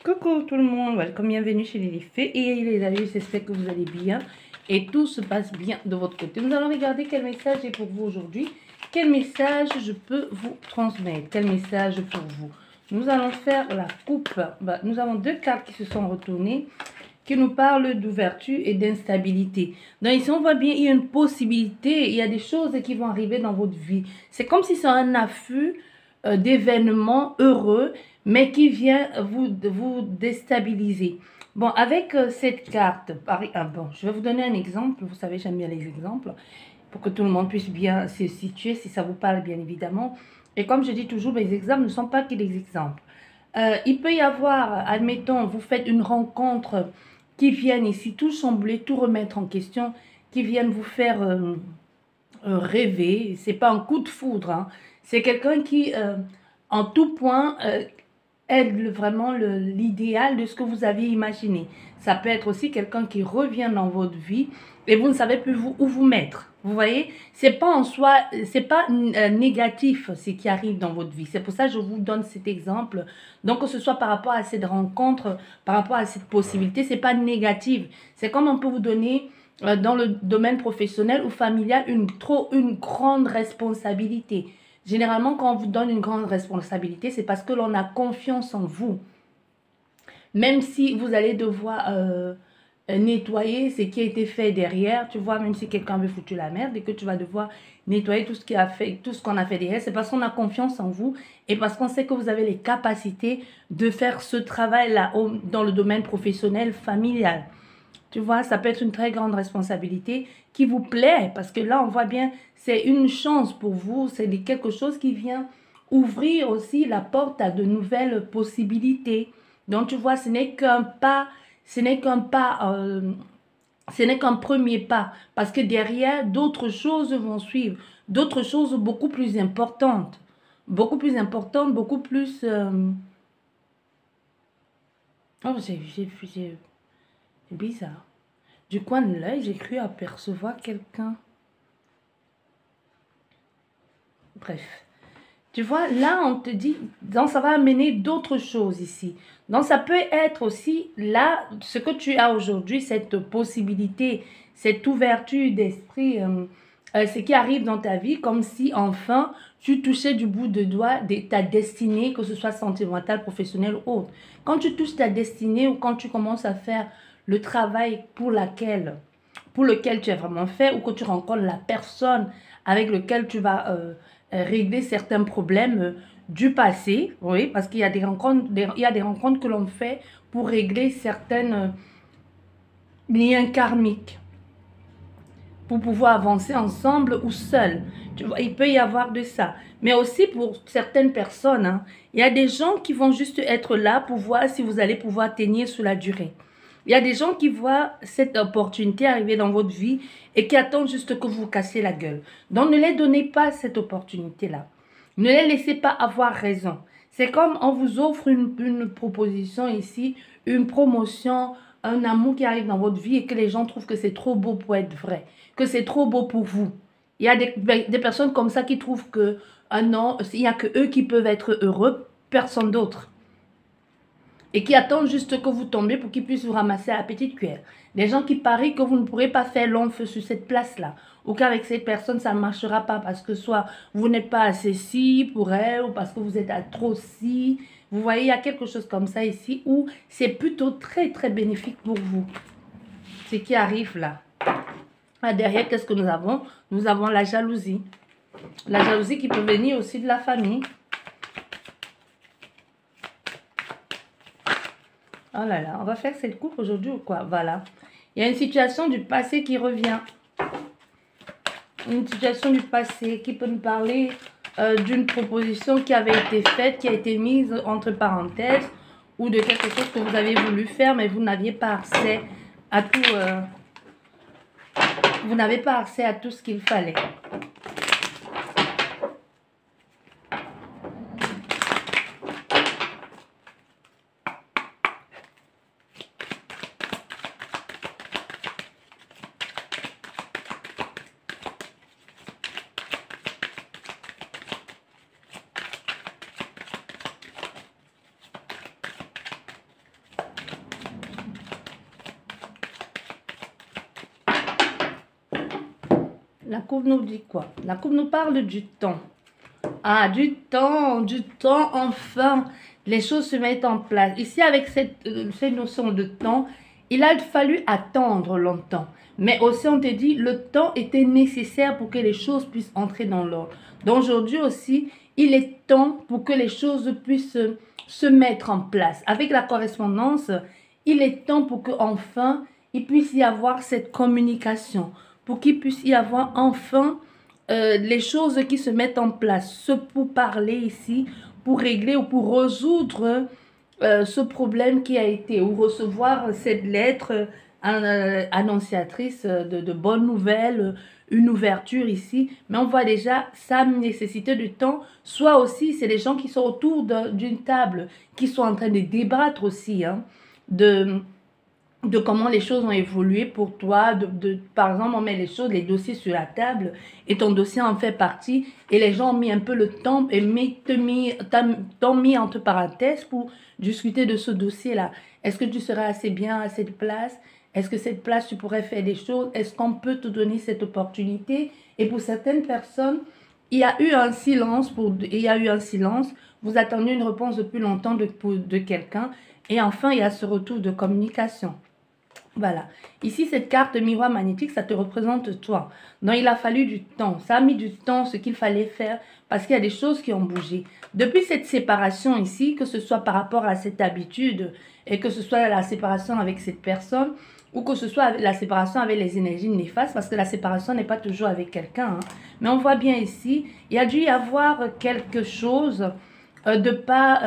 Coucou tout le monde, welcome, bienvenue chez les Fées et les amis, j'espère que vous allez bien et tout se passe bien de votre côté. Nous allons regarder quel message est pour vous aujourd'hui, quel message je peux vous transmettre, quel message pour vous. Nous allons faire la coupe, nous avons deux cartes qui se sont retournées, qui nous parlent d'ouverture et d'instabilité. Donc ici on voit bien, il y a une possibilité, il y a des choses qui vont arriver dans votre vie. C'est comme si c'est un afflux d'événements heureux, mais qui vient vous déstabiliser. Bon, avec cette carte, bon, je vais vous donner un exemple. Vous savez, j'aime bien les exemples, pour que tout le monde puisse bien se situer, si ça vous parle, bien évidemment. Et comme je dis toujours, mes exemples ne sont pas que des exemples. Il peut y avoir, admettons, vous faites une rencontre qui viennent ici tout chambouler, tout remettre en question, qui viennent vous faire rêver. C'est pas un coup de foudre, hein. C'est quelqu'un qui, en tout point, aide vraiment l'idéal de ce que vous aviez imaginé. Ça peut être aussi quelqu'un qui revient dans votre vie et vous ne savez plus où vous mettre. Vous voyez, c'est pas en soi, c'est pas négatif ce qui arrive dans votre vie. C'est pour ça que je vous donne cet exemple. Donc que ce soit par rapport à cette rencontre, par rapport à cette possibilité, c'est pas négatif. C'est comme on peut vous donner dans le domaine professionnel ou familial une grande responsabilité. Généralement, quand on vous donne une grande responsabilité, c'est parce que l'on a confiance en vous. Même si vous allez devoir nettoyer ce qui a été fait derrière, tu vois, même si quelqu'un avait foutu la merde et que tu vas devoir nettoyer tout ce qu'on a fait derrière, c'est parce qu'on a confiance en vous et parce qu'on sait que vous avez les capacités de faire ce travail-là dans le domaine professionnel, familial. Tu vois, ça peut être une très grande responsabilité qui vous plaît parce que là, on voit bien, c'est une chance pour vous, c'est quelque chose qui vient ouvrir aussi la porte à de nouvelles possibilités. Donc, tu vois, ce n'est qu'un pas, ce n'est qu'un pas, ce n'est qu'un premier pas parce que derrière, d'autres choses vont suivre, d'autres choses beaucoup plus importantes, beaucoup plus... Oh, c'est bizarre. Du coin de l'œil, j'ai cru apercevoir quelqu'un. Bref. Tu vois, là, on te dit, donc ça va amener d'autres choses ici. Donc, ça peut être aussi, là, ce que tu as aujourd'hui, cette possibilité, cette ouverture d'esprit, ce qui arrive dans ta vie, comme si, enfin, tu touchais du bout de doigt ta destinée, que ce soit sentimentale, professionnelle ou autre. Quand tu touches ta destinée ou quand tu commences à faire le travail pour lequel tu es vraiment fait ou que tu rencontres la personne avec laquelle tu vas régler certains problèmes du passé, oui, parce qu'il y a des rencontres, il y a des rencontres que l'on fait pour régler certains liens karmiques, pour pouvoir avancer ensemble ou seul. Tu vois, il peut y avoir de ça. Mais aussi pour certaines personnes, hein, il y a des gens qui vont juste être là pour voir si vous allez pouvoir tenir sur la durée. Il y a des gens qui voient cette opportunité arriver dans votre vie et qui attendent juste que vous vous cassiez la gueule. Donc, ne les donnez pas cette opportunité-là. Ne les laissez pas avoir raison. C'est comme on vous offre une proposition ici, une promotion, un amour qui arrive dans votre vie et que les gens trouvent que c'est trop beau pour être vrai, que c'est trop beau pour vous. Il y a des personnes comme ça qui trouvent que, ah non, il n'y a que eux qui peuvent être heureux, personne d'autre. Et qui attendent juste que vous tombiez pour qu'ils puissent vous ramasser à la petite cuillère. Des gens qui parient que vous ne pourrez pas faire long feu sur cette place-là. Ou qu'avec cette personne, ça ne marchera pas parce que soit vous n'êtes pas assez si pour elle, ou parce que vous êtes à trop si. Vous voyez, il y a quelque chose comme ça ici où c'est plutôt très, très bénéfique pour vous. Ce qui arrive là. Ah, derrière, qu'est-ce que nous avons? Nous avons la jalousie. La jalousie qui peut venir aussi de la famille. Oh là là, on va faire cette coupe aujourd'hui ou quoi? Voilà. Il y a une situation du passé qui revient. Une situation du passé qui peut nous parler d'une proposition qui avait été faite, qui a été mise entre parenthèses, ou de quelque chose que vous avez voulu faire, mais vous n'aviez pas accès à tout. Vous n'avez pas accès à tout ce qu'il fallait. La coupe nous dit quoi? La coupe nous parle du temps. Ah, du temps, enfin, les choses se mettent en place. Ici, avec cette notion de temps, il a fallu attendre longtemps. Mais aussi, on te dit, le temps était nécessaire pour que les choses puissent entrer dans l'ordre. Donc, aujourd'hui aussi, il est temps pour que les choses puissent se mettre en place. Avec la correspondance, il est temps pour qu'enfin, il puisse y avoir cette communication, pour qu'il puisse y avoir enfin les choses qui se mettent en place, ce pour parler ici, pour régler ou pour résoudre ce problème qui a été, ou recevoir cette lettre annonciatrice de bonnes nouvelles, une ouverture ici. Mais on voit déjà sa nécessité de temps, soit aussi c'est les gens qui sont autour d'une table, qui sont en train de débattre aussi, hein, de comment les choses ont évolué pour toi. Par exemple, on met les choses, les dossiers sur la table et ton dossier en fait partie et les gens ont mis un peu le temps et t'ont mis entre parenthèses pour discuter de ce dossier-là. Est-ce que tu serais assez bien à cette place? Est-ce que cette place, tu pourrais faire des choses? Est-ce qu'on peut te donner cette opportunité? Et pour certaines personnes, il y a eu un silence. Vous attendez une réponse depuis longtemps de quelqu'un. Et enfin, il y a ce retour de communication. Voilà. Ici, cette carte miroir magnétique, ça te représente toi. Donc, il a fallu du temps. Ça a mis du temps, ce qu'il fallait faire, parce qu'il y a des choses qui ont bougé. Depuis cette séparation ici, que ce soit par rapport à cette habitude, et que ce soit la séparation avec cette personne, ou que ce soit la séparation avec les énergies néfastes, parce que la séparation n'est pas toujours avec quelqu'un. Hein. Mais on voit bien ici, il y a dû y avoir quelque chose de pas...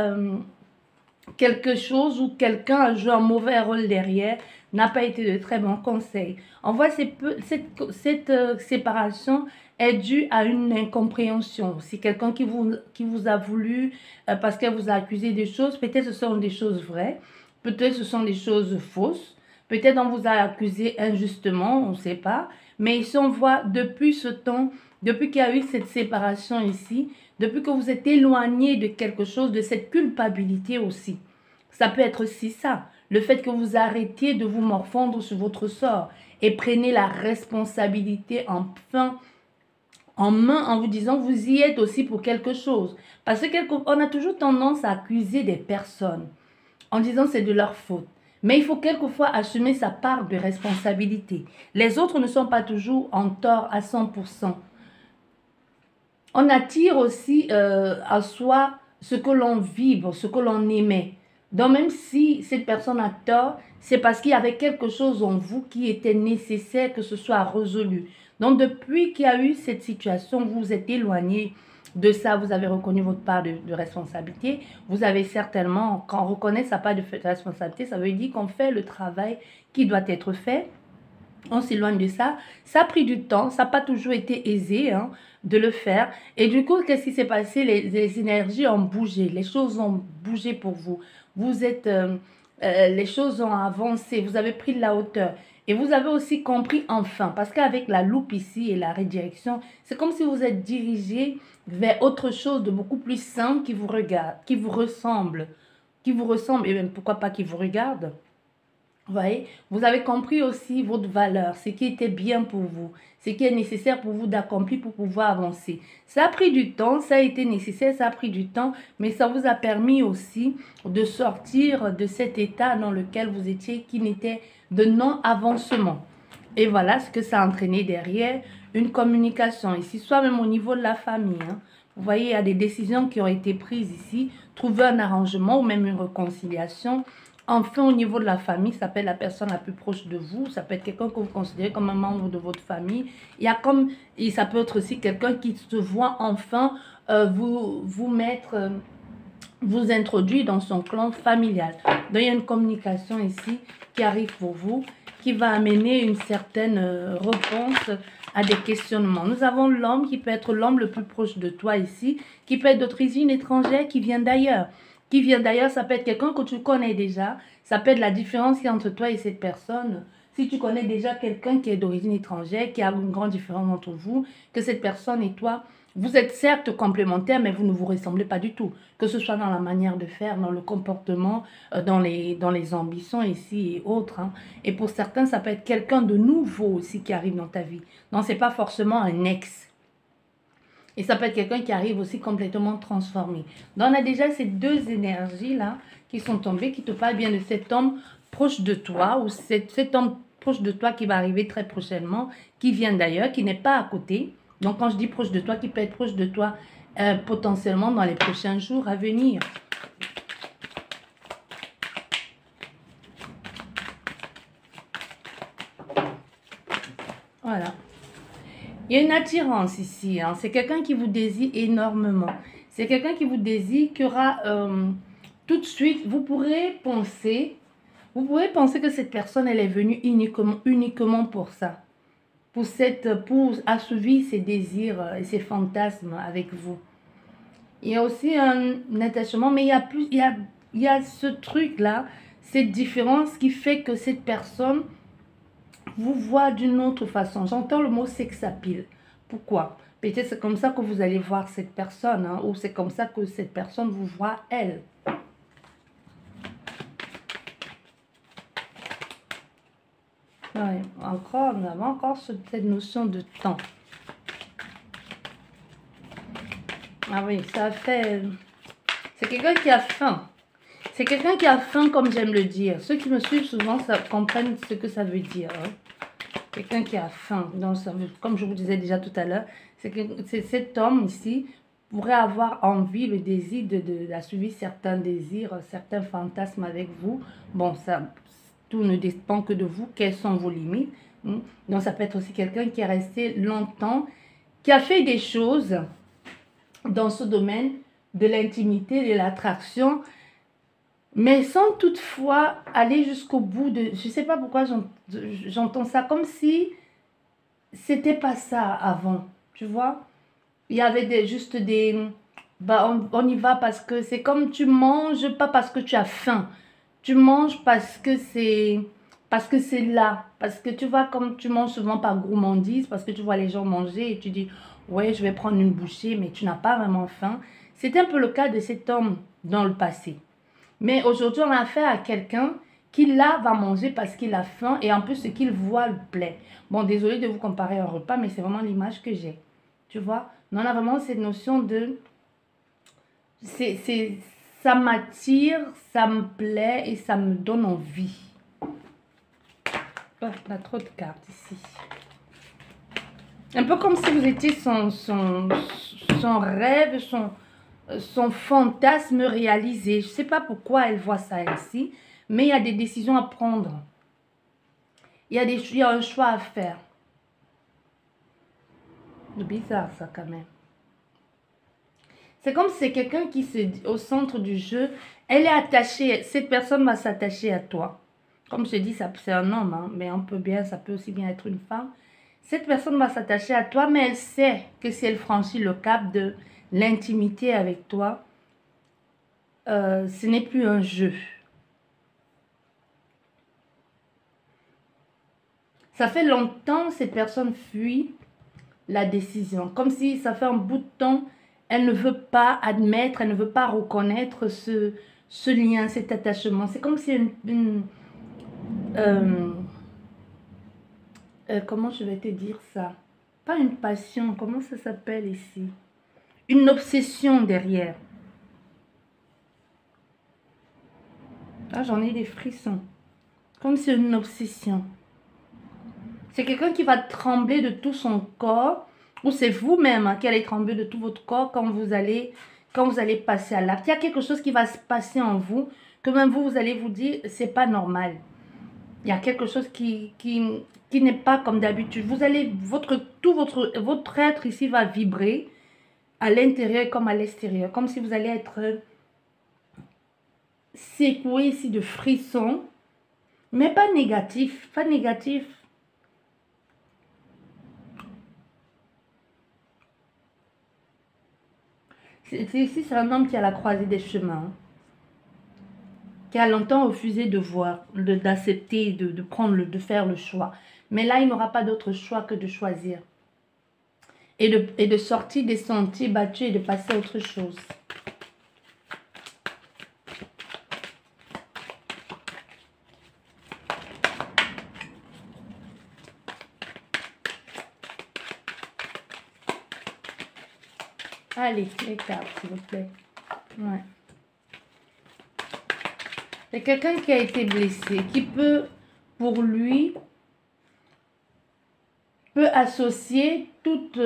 quelque chose où quelqu'un a joué un mauvais rôle derrière, n'a pas été de très bons conseils. On voit cette séparation est due à une incompréhension. Si quelqu'un qui vous a voulu, parce qu'elle vous a accusé des choses, peut-être ce sont des choses vraies, peut-être ce sont des choses fausses, peut-être on vous a accusé injustement, on ne sait pas. Mais ici, on voit depuis ce temps, depuis qu'il y a eu cette séparation ici, depuis que vous êtes éloigné de quelque chose, de cette culpabilité aussi. Ça peut être aussi ça, le fait que vous arrêtiez de vous morfondre sur votre sort et prenez la responsabilité enfin en main en vous disant vous y êtes aussi pour quelque chose. Parce qu'on a toujours tendance à accuser des personnes en disant c'est de leur faute. Mais il faut quelquefois assumer sa part de responsabilité. Les autres ne sont pas toujours en tort à 100%. On attire aussi à soi ce que l'on vibre, ce que l'on émet. Donc même si cette personne a tort, c'est parce qu'il y avait quelque chose en vous qui était nécessaire que ce soit résolu. Donc depuis qu'il y a eu cette situation, vous vous êtes éloigné de ça, vous avez reconnu votre part de responsabilité. Vous avez certainement, quand on reconnaît sa part de responsabilité, ça veut dire qu'on fait le travail qui doit être fait. On s'éloigne de ça. Ça a pris du temps, ça n'a pas toujours été aisé hein, de le faire. Et du coup, qu'est-ce qui s'est passé? Les énergies ont bougé, les choses ont bougé pour vous. Vous êtes, les choses ont avancé, vous avez pris de la hauteur. Et vous avez aussi compris enfin, parce qu'avec la loupe ici et la redirection, c'est comme si vous êtes dirigé vers autre chose de beaucoup plus simple qui vous regarde, qui vous ressemble, et même pourquoi pas qui vous regarde. Vous voyez, vous avez compris aussi votre valeur, ce qui était bien pour vous, ce qui est nécessaire pour vous d'accomplir pour pouvoir avancer. Ça a pris du temps, ça a été nécessaire, ça a pris du temps, mais ça vous a permis aussi de sortir de cet état dans lequel vous étiez, qui n'était de non-avancement. Et voilà ce que ça a entraîné derrière, une communication ici, soit même au niveau de la famille. Hein. Vous voyez, il y a des décisions qui ont été prises ici, trouver un arrangement ou même une réconciliation. Enfin, au niveau de la famille, ça peut être la personne la plus proche de vous. Ça peut être quelqu'un que vous considérez comme un membre de votre famille. Et ça peut être aussi quelqu'un qui se voit enfin vous introduire dans son clan familial. Donc, il y a une communication ici qui arrive pour vous, qui va amener une certaine réponse à des questionnements. Nous avons l'homme qui peut être l'homme le plus proche de toi ici, qui peut être d'origine étrangère, qui vient d'ailleurs. Qui vient d'ailleurs, ça peut être quelqu'un que tu connais déjà. Ça peut être la différence qui est entre toi et cette personne. Si tu connais déjà quelqu'un qui est d'origine étrangère, qui a une grande différence entre vous, que cette personne et toi, Vous êtes certes complémentaires, mais vous ne vous ressemblez pas du tout. Que ce soit dans la manière de faire, dans le comportement, dans les ambitions ici et autres. Hein. Et pour certains, ça peut être quelqu'un de nouveau aussi qui arrive dans ta vie. Donc, ce n'est pas forcément un ex. Et ça peut être quelqu'un qui arrive aussi complètement transformé. Donc, on a déjà ces deux énergies-là qui sont tombées, qui te parlent bien de cet homme proche de toi, ou cet homme proche de toi qui va arriver très prochainement, qui vient d'ailleurs, qui n'est pas à côté. Donc, quand je dis proche de toi, qui peut être proche de toi potentiellement dans les prochains jours à venir. Voilà. Il y a une attirance ici. Hein. C'est quelqu'un qui vous désire énormément. C'est quelqu'un qui vous désire, qui aura tout de suite, vous pourrez penser que cette personne, elle est venue uniquement pour ça. Pour assouvir ses désirs et ses fantasmes avec vous. Il y a aussi un attachement, mais il y a ce truc-là, cette différence qui fait que cette personne vous voit d'une autre façon. J'entends le mot sexapile. Pourquoi? Peut-être c'est comme ça que vous allez voir cette personne, hein, ou c'est comme ça que cette personne vous voit elle. Ouais, encore, nous avons encore cette notion de temps. Ah oui, ça fait... C'est quelqu'un qui a faim. C'est quelqu'un qui a faim, comme j'aime le dire. Ceux qui me suivent souvent ça, comprennent ce que ça veut dire. Hein. Quelqu'un qui a faim. Donc, comme je vous disais déjà tout à l'heure, c'est cet homme ici pourrait avoir envie, le désir d'assouvir certains désirs, certains fantasmes avec vous. Bon, ça, tout ne dépend que de vous. Quelles sont vos limites? Donc, ça peut être aussi quelqu'un qui est resté longtemps, qui a fait des choses dans ce domaine de l'intimité, de l'attraction, mais sans toutefois aller jusqu'au bout de... Je ne sais pas pourquoi j'entends ça, comme si c'était pas ça avant, tu vois. Il y avait juste des... Bah, on y va parce que c'est comme tu manges, pas parce que tu as faim. Tu manges parce que c'est là. Parce que tu vois, comme tu manges souvent par gourmandise, parce que tu vois les gens manger et tu dis, ouais, je vais prendre une bouchée, mais tu n'as pas vraiment faim. C'était un peu le cas de cet homme dans le passé. Mais aujourd'hui, on a affaire à quelqu'un qui là va manger parce qu'il a faim et en plus ce qu'il voit le plaît. Bon, désolé de vous comparer un repas, mais c'est vraiment l'image que j'ai. Tu vois, on a vraiment cette notion de... ça m'attire, ça me plaît et ça me donne envie. Oh, on a trop de cartes ici. Un peu comme si vous étiez son rêve, son fantasme réalisé. Je ne sais pas pourquoi elle voit ça ici, mais il y a des décisions à prendre. Il y a un choix à faire. C'est bizarre ça quand même. C'est comme si c'est quelqu'un qui se au centre du jeu. Elle est attachée, cette personne va s'attacher à toi. Comme je dis, c'est un homme, hein, mais ça peut aussi bien être une femme. Cette personne va s'attacher à toi, mais elle sait que si elle franchit le cap de l'intimité avec toi, ce n'est plus un jeu. Ça fait longtemps cette personne fuit la décision. Comme si ça fait un bout de temps, elle ne veut pas admettre, elle ne veut pas reconnaître ce lien, cet attachement. C'est comme si comment je vais te dire ça? Pas une passion, comment ça s'appelle ici? Une obsession derrière. Ah, j'en ai des frissons. Comme si une obsession. C'est quelqu'un qui va trembler de tout son corps, ou c'est vous-même hein, qui allez trembler de tout votre corps quand vous allez passer à l'acte. Il y a quelque chose qui va se passer en vous, que même vous allez vous dire, c'est pas normal. Il y a quelque chose qui n'est pas comme d'habitude. Vous allez, votre être ici va vibrer à l'intérieur comme à l'extérieur, comme si vous allez être secoué ici de frissons, mais pas négatif, pas négatif. Ici, c'est un homme qui a la croisée des chemins, qui a longtemps refusé de voir, d'accepter, de faire le choix. Mais là, il n'aura pas d'autre choix que de choisir. et de sortir des sentiers battus et de passer à autre chose. Allez, les cartes, s'il vous plaît. Ouais. C'est quelqu'un qui a été blessé, qui peut, pour lui, peut associer toute...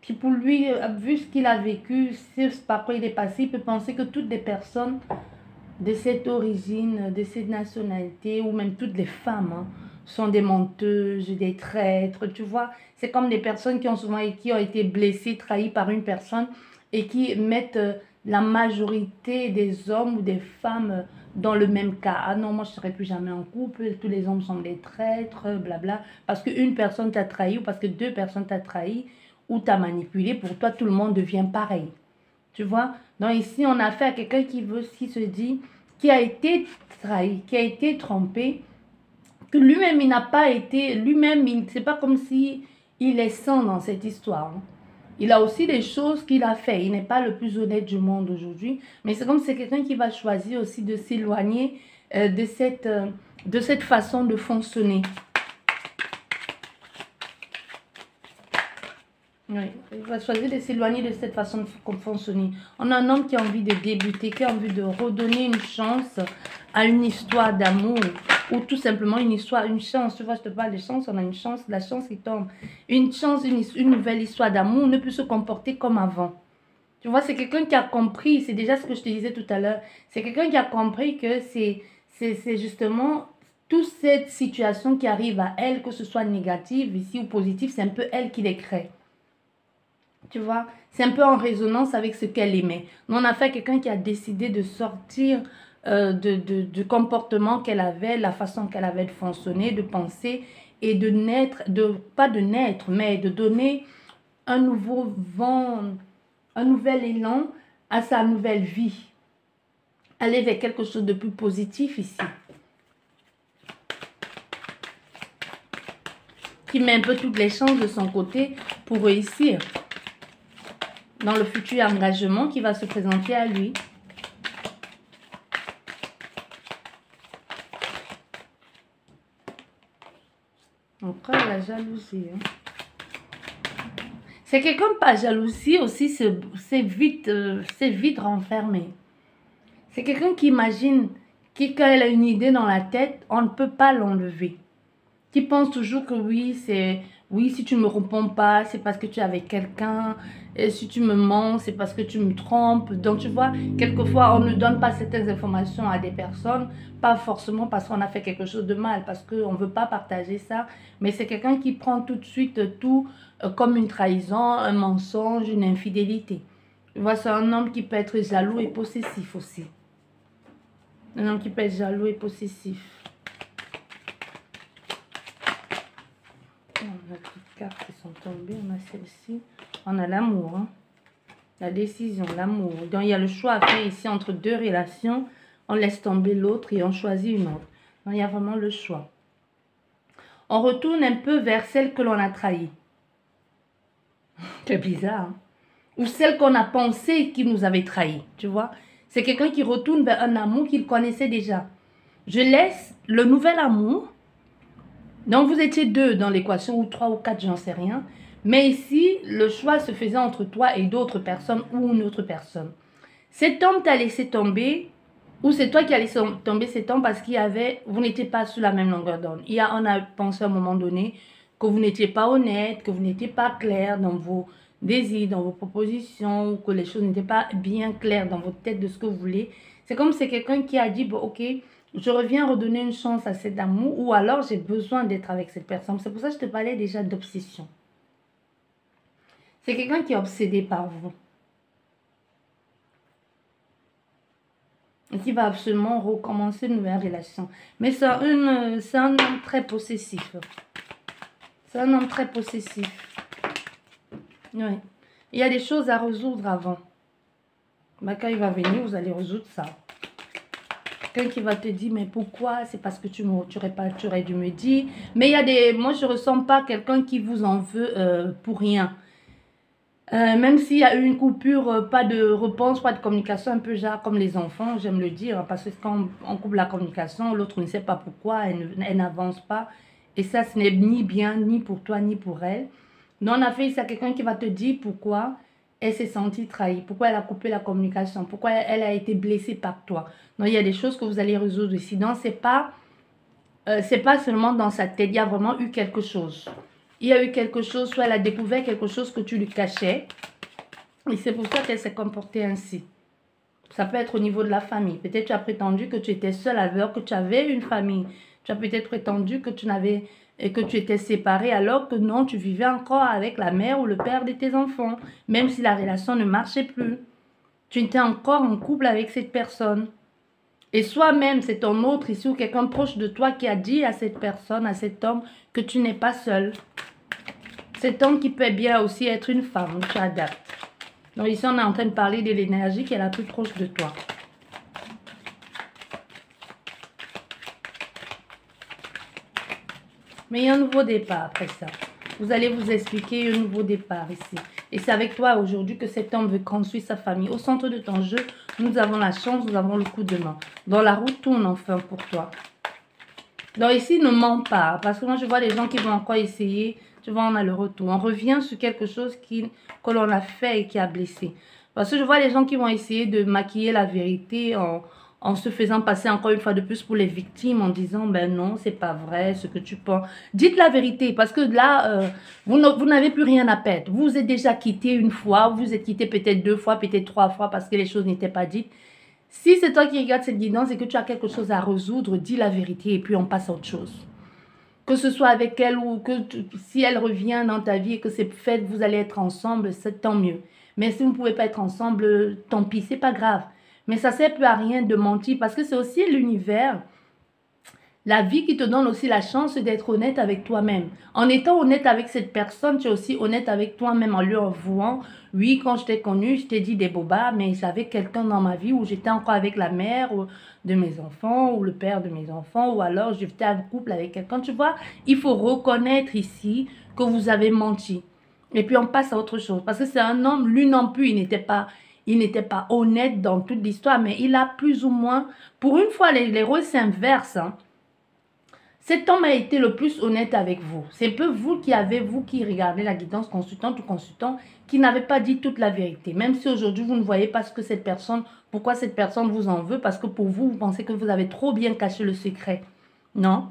qui pour lui, vu ce qu'il a vécu, par quoi il est passé, il peut penser que toutes les personnes de cette origine, de cette nationalité, ou même toutes les femmes, hein, sont des menteuses, des traîtres, tu vois. C'est comme des personnes qui ont souvent qui ont été blessées, trahies par une personne et qui mettent la majorité des hommes ou des femmes dans le même cas. Ah non, moi je ne serai plus jamais en couple, tous les hommes sont des traîtres, blabla. Parce qu'une personne t'a trahi ou parce que deux personnes t'a trahi ou t'a manipulé, pour toi tout le monde devient pareil. Tu vois? Donc ici, on a affaire à quelqu'un qui se dit, qui a été trahi, qui a été trompé, que lui-même, il n'a pas été, lui-même, c'est pas comme si il est sans dans cette histoire. Il a aussi des choses qu'il a fait. Il n'est pas le plus honnête du monde aujourd'hui, mais c'est comme c'est quelqu'un qui va choisir aussi de s'éloigner de cette façon de fonctionner. Oui, il va choisir de s'éloigner de cette façon de fonctionner. On a un homme qui a envie de débuter, qui a envie de redonner une chance à une histoire d'amour ou tout simplement une histoire, une chance. Tu vois, je te parle de chance, on a une chance, la chance qui tombe. Une chance, une nouvelle histoire d'amour ne peut se comporter comme avant. Tu vois, c'est quelqu'un qui a compris, c'est déjà ce que je te disais tout à l'heure, c'est quelqu'un qui a compris que c'est justement toute cette situation qui arrive à elle, que ce soit négative ici ou positive, c'est un peu elle qui les crée. Tu vois, c'est un peu en résonance avec ce qu'elle aimait. Mais on a fait quelqu'un qui a décidé de sortir du comportement qu'elle avait, la façon qu'elle avait de fonctionner, de penser et de naître, pas de naître, mais de donner un nouveau vent, un nouvel élan à sa nouvelle vie. Aller vers quelque chose de plus positif ici. Qui met un peu toutes les chances de son côté pour réussir dans le futur engagement qui va se présenter à lui. Encore la jalousie. Hein. C'est quelqu'un pas jalousie aussi, c'est vite renfermé. C'est quelqu'un qui imagine, qui quand elle a une idée dans la tête, on ne peut pas l'enlever. Qui pense toujours que oui, si tu ne me réponds pas, c'est parce que tu es avec quelqu'un. Et si tu me mens, c'est parce que tu me trompes. Donc, tu vois, quelquefois, on ne donne pas certaines informations à des personnes, pas forcément parce qu'on a fait quelque chose de mal, parce qu'on ne veut pas partager ça. Mais c'est quelqu'un qui prend tout de suite tout comme une trahison, un mensonge, une infidélité. Tu vois, c'est un homme qui peut être jaloux et possessif aussi. Un homme qui peut être jaloux et possessif. On a toutes cartes qui sont tombées, on a celle-ci. On a l'amour, hein. La décision, l'amour. Donc il y a le choix à faire ici entre deux relations. On laisse tomber l'autre et on choisit une autre. Donc il y a vraiment le choix. On retourne un peu vers celle que l'on a trahie. C'est bizarre, hein? Ou celle qu'on a pensé qui nous avait trahi, tu vois. C'est quelqu'un qui retourne vers un amour qu'il connaissait déjà. Je laisse le nouvel amour. Donc, vous étiez deux dans l'équation, ou trois ou quatre, j'en sais rien. Mais ici, le choix se faisait entre toi et d'autres personnes ou une autre personne. Cet homme t'a laissé tomber, ou c'est toi qui as laissé tomber cet homme parce qu'il y avait, vous n'étiez pas sur la même longueur d'onde. On a pensé à un moment donné que vous n'étiez pas honnête, que vous n'étiez pas clair dans vos désirs, dans vos propositions, ou que les choses n'étaient pas bien claires dans votre tête de ce que vous voulez. C'est comme c'est quelqu'un qui a dit, bon, ok, je reviens redonner une chance à cet amour, ou alors j'ai besoin d'être avec cette personne. C'est pour ça que je te parlais déjà d'obsession. C'est quelqu'un qui est obsédé par vous. Et qui va absolument recommencer une nouvelle relation. Mais c'est un homme très possessif. C'est un homme très possessif. Oui. Il y a des choses à résoudre avant. Bah, quand il va venir, vous allez résoudre ça. quelqu'un qui va te dire, mais pourquoi? C'est parce que tu aurais dû me dire. Mais il y a des... Moi, je ne ressens pas quelqu'un qui vous en veut pour rien. Même s'il y a eu une coupure, pas de réponse, pas de communication, un peu genre comme les enfants, j'aime le dire, hein, parce que quand on coupe la communication, l'autre ne sait pas pourquoi, elle n'avance pas. Et ça, ce n'est ni bien, ni pour toi, ni pour elle. Donc, on a fait ça, quelqu'un qui va te dire pourquoi elle s'est sentie trahie, pourquoi elle a coupé la communication, pourquoi elle a été blessée par toi. Donc, il y a des choses que vous allez résoudre ici. Donc, c'est pas seulement dans sa tête, il y a vraiment eu quelque chose. Il y a eu quelque chose, soit elle a découvert quelque chose que tu lui cachais. Et c'est pour ça qu'elle s'est comportée ainsi. Ça peut être au niveau de la famille. Peut-être tu as prétendu que tu étais seule alors que tu avais une famille. Tu as peut-être prétendu que tu étais séparée alors que non, tu vivais encore avec la mère ou le père de tes enfants. Même si la relation ne marchait plus. Tu étais encore en couple avec cette personne. Et soit-même, c'est ton autre ici ou quelqu'un proche de toi qui a dit à cette personne, à cet homme, que tu n'es pas seul. Cet homme qui peut bien aussi être une femme, tu adaptes. Donc ici, on est en train de parler de l'énergie qui est la plus proche de toi. Mais il y a un nouveau départ après ça. Vous allez vous expliquer un nouveau départ ici. Et c'est avec toi aujourd'hui que cet homme veut construire sa famille. Au centre de ton jeu, nous avons la chance, nous avons le coup de main. Dans la route tourne enfin pour toi. Donc ici, ne mens pas. Parce que moi, je vois des gens qui vont encore essayer. Tu vois, on a le retour. On revient sur quelque chose que l'on a fait et qui a blessé. Parce que je vois les gens qui vont essayer de maquiller la vérité en se faisant passer encore une fois de plus pour les victimes, en disant, ben non, c'est pas vrai ce que tu penses. Dites la vérité, parce que là, vous n'avez plus rien à perdre. Vous vous êtes déjà quitté une fois, vous vous êtes quitté peut-être 2 fois, peut-être 3 fois, parce que les choses n'étaient pas dites. Si c'est toi qui regardes cette guidance et que tu as quelque chose à résoudre, dis la vérité et puis on passe à autre chose. Que ce soit avec elle ou que si elle revient dans ta vie et que c'est fait, vous allez être ensemble, c'est tant mieux. Mais si vous ne pouvez pas être ensemble, tant pis, c'est pas grave. Mais ça ne sert plus à rien de mentir parce que c'est aussi l'univers, la vie qui te donne aussi la chance d'être honnête avec toi-même. En étant honnête avec cette personne, tu es aussi honnête avec toi-même en lui avouant, oui, quand je t'ai connu, je t'ai dit des bobas, mais j'avais quelqu'un dans ma vie où j'étais encore avec la mère de mes enfants ou le père de mes enfants ou alors j'étais en couple avec quelqu'un. Tu vois, il faut reconnaître ici que vous avez menti. Et puis on passe à autre chose parce que c'est un homme, lui non plus, il n'était pas honnête dans toute l'histoire, mais il a plus ou moins, pour une fois, les rôles s'inversent, hein. Cet homme a été le plus honnête avec vous. C'est peu vous qui regardez la guidance consultante ou consultant, qui n'avez pas dit toute la vérité. Même si aujourd'hui, vous ne voyez pas pourquoi cette personne vous en veut, parce que pour vous, vous pensez que vous avez trop bien caché le secret. Non.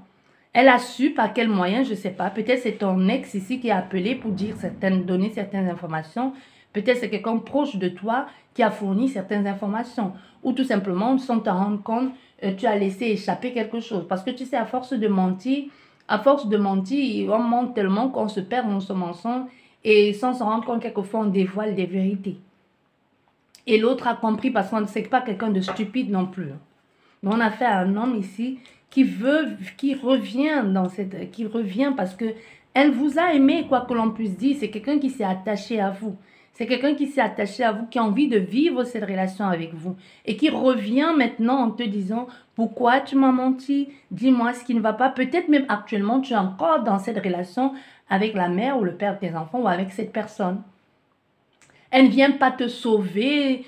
Elle a su par quel moyen, je ne sais pas. Peut-être c'est ton ex ici qui a appelé pour donner certaines informations. Peut-être c'est quelqu'un proche de toi qui a fourni certaines informations. Ou tout simplement, sans te rendre compte, tu as laissé échapper quelque chose. Parce que tu sais, à force de mentir, on ment tellement qu'on se perd dans ce mensonge. Et sans se rendre compte, quelquefois, on dévoile des vérités. Et l'autre a compris parce qu'on ne sait pas quelqu'un de stupide non plus. Donc, on a fait un homme ici qui revient parce que elle vous a aimé, quoi que l'on puisse dire. C'est quelqu'un qui s'est attaché à vous. C'est quelqu'un qui s'est attaché à vous, qui a envie de vivre cette relation avec vous. Et qui revient maintenant en te disant, pourquoi tu m'as menti? Dis-moi ce qui ne va pas. Peut-être même actuellement, tu es encore dans cette relation avec la mère ou le père de tes enfants ou avec cette personne. Elle ne vient pas te sauver,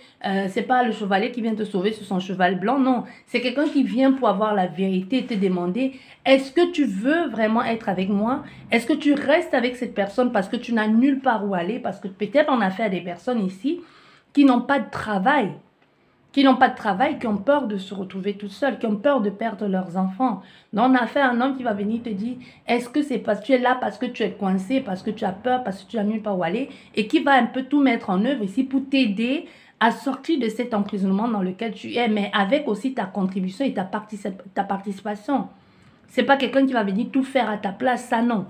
c'est pas le chevalier qui vient te sauver sur son cheval blanc, non. C'est quelqu'un qui vient pour avoir la vérité et te demander, est-ce que tu veux vraiment être avec moi? Est-ce que tu restes avec cette personne parce que tu n'as nulle part où aller? Parce que peut-être on a affaire à des personnes ici qui n'ont pas de travail. Qui ont peur de se retrouver tout seuls, qui ont peur de perdre leurs enfants. Donc, on a fait un homme qui va venir te dire, est-ce que c'est parce que tu es là, parce que tu es coincé, parce que tu as peur, parce que tu n'as nulle part où aller, et qui va un peu tout mettre en œuvre ici pour t'aider à sortir de cet emprisonnement dans lequel tu es, mais avec aussi ta contribution et ta participation. Ce n'est pas quelqu'un qui va venir tout faire à ta place, ça non.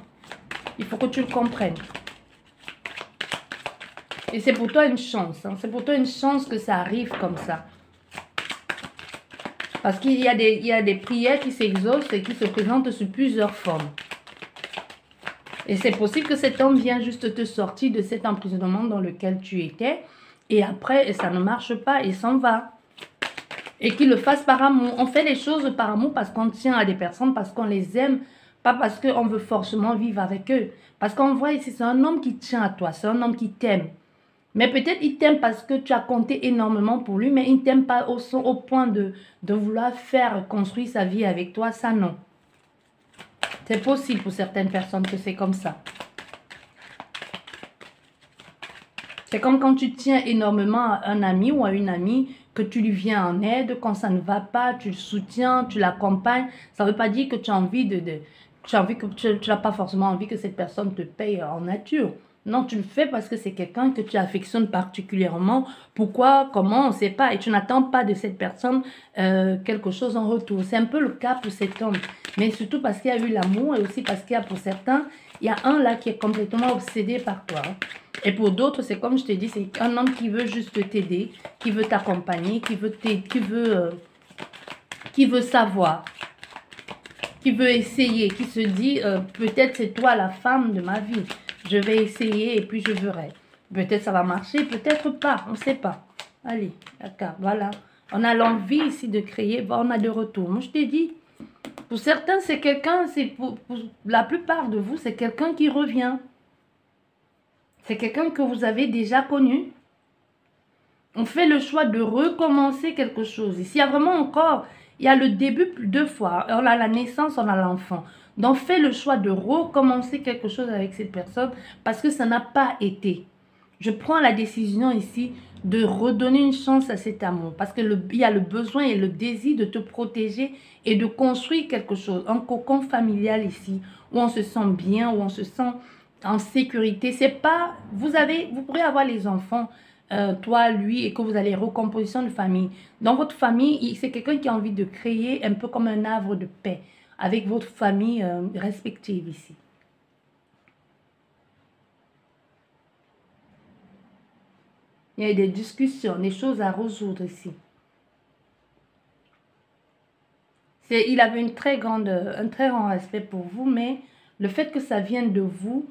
Il faut que tu le comprennes. Et c'est pour toi une chance, hein. C'est pour toi une chance que ça arrive comme ça. Parce qu'il y a des prières qui s'exaucent et qui se présentent sous plusieurs formes. Et c'est possible que cet homme vienne juste te sortir de cet emprisonnement dans lequel tu étais. Et après, ça ne marche pas, il s'en va. Et qu'ils le fassent par amour. On fait les choses par amour parce qu'on tient à des personnes, parce qu'on les aime, pas parce qu'on veut forcément vivre avec eux. Parce qu'on voit ici, c'est un homme qui tient à toi, c'est un homme qui t'aime. Mais peut-être il t'aime parce que tu as compté énormément pour lui, mais il ne t'aime pas au point de vouloir faire construire sa vie avec toi. Ça, non. C'est possible pour certaines personnes que c'est comme ça. C'est comme quand tu tiens énormément à un ami ou à une amie, que tu lui viens en aide, quand ça ne va pas, tu le soutiens, tu l'accompagnes. Ça ne veut pas dire que tu as envie tu n'as pas forcément envie que cette personne te paye en nature. Non, tu le fais parce que c'est quelqu'un que tu affectionnes particulièrement. Pourquoi, comment, on ne sait pas. Et tu n'attends pas de cette personne quelque chose en retour. C'est un peu le cas pour cet homme. Mais surtout parce qu'il y a eu l'amour et aussi parce qu'il y a pour certains, il y a un là qui est complètement obsédé par toi. Et pour d'autres, c'est comme je t'ai dit, c'est un homme qui veut juste t'aider, qui veut t'accompagner, qui veut savoir, qui veut essayer, qui se dit, peut-être c'est toi la femme de ma vie. Je vais essayer et puis je verrai. Peut-être ça va marcher, peut-être pas, on ne sait pas. Allez, d'accord, voilà. On a l'envie ici de créer, on a de retour. Moi, je t'ai dit, pour certains, c'est quelqu'un, pour la plupart de vous, c'est quelqu'un qui revient. C'est quelqu'un que vous avez déjà connu. On fait le choix de recommencer quelque chose. Ici, il y a vraiment encore, il y a le début 2 fois. On a la naissance, on a l'enfant. Donc, fais le choix de recommencer quelque chose avec cette personne parce que ça n'a pas été. Je prends la décision ici de redonner une chance à cet amour parce qu'il y a le besoin et le désir de te protéger et de construire quelque chose. Un cocon familial ici où on se sent bien, où on se sent en sécurité. C'est pas, vous pourrez avoir les enfants, toi, lui, et que vous allez recomposition de famille. Dans votre famille, c'est quelqu'un qui a envie de créer un peu comme un havre de paix avec votre famille respective ici. Il y a des discussions, des choses à résoudre ici. Il avait un très grand respect pour vous, mais le fait que ça vienne de vous,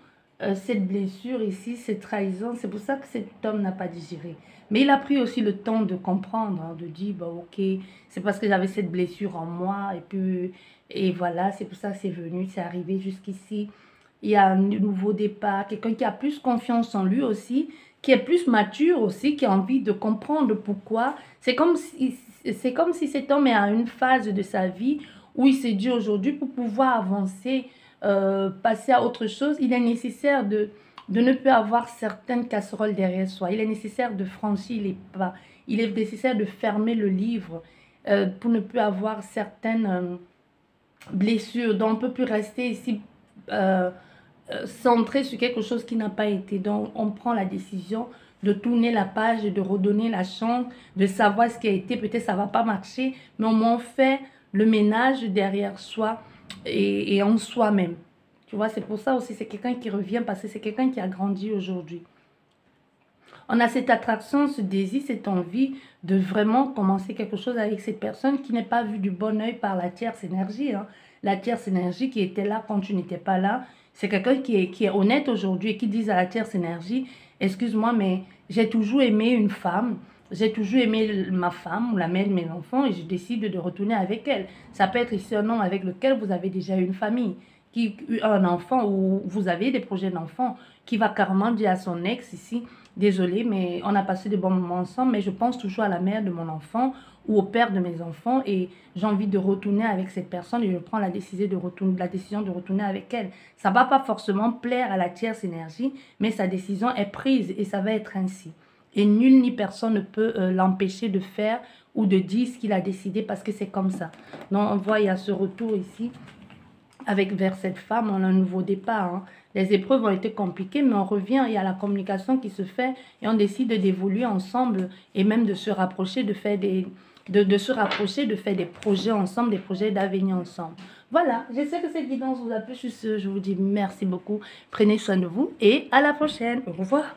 cette blessure ici, cette trahison, c'est pour ça que cet homme n'a pas digéré. Mais il a pris aussi le temps de comprendre, hein, de dire, bah, ok, c'est parce que j'avais cette blessure en moi, et voilà, c'est pour ça que c'est venu, c'est arrivé jusqu'ici. Il y a un nouveau départ, quelqu'un qui a plus confiance en lui aussi, qui est plus mature aussi, qui a envie de comprendre pourquoi. C'est comme si cet homme est à une phase de sa vie où il s'est dit aujourd'hui, pour pouvoir avancer, passer à autre chose, il est nécessaire de ne plus avoir certaines casseroles derrière soi. Il est nécessaire de franchir les pas. Il est nécessaire de fermer le livre pour ne plus avoir certaines blessures. Donc, on ne peut plus rester ici centré sur quelque chose qui n'a pas été. Donc, on prend la décision de tourner la page et de redonner la chance, de savoir ce qui a été. Peut-être ça ne va pas marcher, mais au moins on fait le ménage derrière soi et en soi-même. Tu vois, c'est pour ça aussi, c'est quelqu'un qui revient parce que c'est quelqu'un qui a grandi aujourd'hui. On a cette attraction, ce désir, cette envie de vraiment commencer quelque chose avec cette personne qui n'est pas vue du bon oeil par la tierce énergie. Hein. La tierce énergie qui était là quand tu n'étais pas là. C'est quelqu'un qui est honnête aujourd'hui et qui dit à la tierce énergie, excuse-moi, mais j'ai toujours aimé une femme. J'ai toujours aimé ma femme ou la mère de mes enfants et je décide de retourner avec elle. Ça peut être ici un homme avec lequel vous avez déjà eu une famille, qui a un enfant ou vous avez des projets d'enfant, qui va carrément dire à son ex ici, désolé, mais on a passé de bons moments ensemble, mais je pense toujours à la mère de mon enfant ou au père de mes enfants et j'ai envie de retourner avec cette personne et je prends la décision de retourner avec elle. Ça ne va pas forcément plaire à la tierce énergie, mais sa décision est prise et ça va être ainsi. Et nul ni personne ne peut l'empêcher de faire ou de dire ce qu'il a décidé parce que c'est comme ça. Donc on voit, il y a ce retour ici vers cette femme, on a un nouveau départ. Hein. Les épreuves ont été compliquées, mais on revient, il y a la communication qui se fait et on décide d'évoluer ensemble et même de se rapprocher, de faire des projets ensemble, des projets d'avenir ensemble. Voilà, j'espère que cette guidance vous a plu. Je vous dis merci beaucoup. Prenez soin de vous et à la prochaine. Au revoir.